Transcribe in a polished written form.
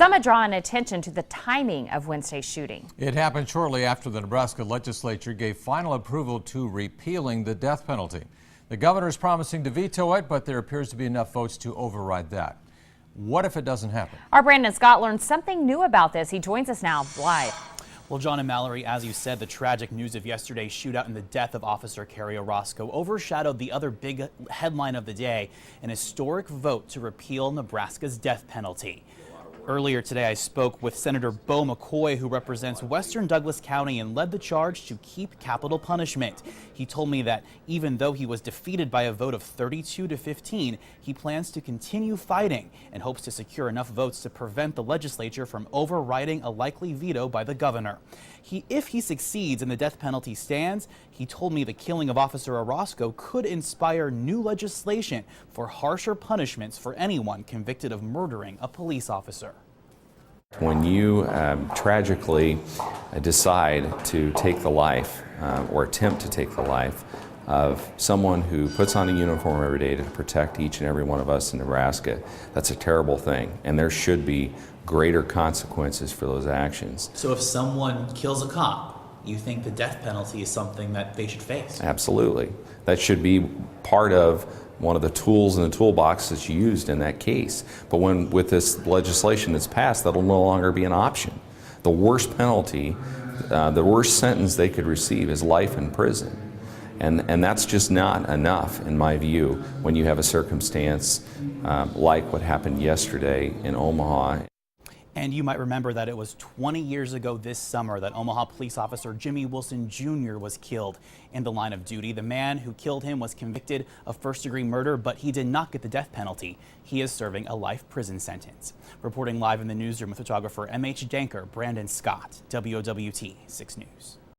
Some are drawing attention to the timing of Wednesday's shooting. It happened shortly after the Nebraska legislature gave final approval to repealing the death penalty. The governor is promising to veto it, but there appears to be enough votes to override that. What if it doesn't happen? Our Brandon Scott learned something new about this. He joins us now live. Well, John and Mallory, as you said, the tragic news of yesterday's shootout and the death of Officer Kerry Orozco overshadowed the other big headline of the day, an historic vote to repeal Nebraska's death penalty. Earlier today, I spoke with Senator Beau McCoy, who represents Western Douglas County and led the charge to keep capital punishment. He told me that even though he was defeated by a vote of 32-15, he plans to continue fighting and hopes to secure enough votes to prevent the legislature from overriding a likely veto by the governor. If he succeeds and the death penalty stands, he told me the killing of Officer Orozco could inspire new legislation for harsher punishments for anyone convicted of murdering a police officer. When you tragically decide to take the life or attempt to take the life of someone who puts on a uniform every day to protect each and every one of us in Nebraska, that's a terrible thing, and there should be greater consequences for those actions. So if someone kills a cop, you think the death penalty is something that they should face? Absolutely. That should be part of one of the tools in the toolbox that's used in that case. But with this legislation that's passed, that'll no longer be an option. The worst penalty, the worst sentence they could receive is life in prison. And that's just not enough, in my view, when you have a circumstance like what happened yesterday in Omaha. And you might remember that it was 20 years ago this summer that Omaha police officer Jimmy Wilson Jr. was killed in the line of duty. The man who killed him was convicted of first-degree murder, but he did not get the death penalty. He is serving a life prison sentence. Reporting live in the newsroom with photographer MH Danker, Brandon Scott, WOWT 6 News.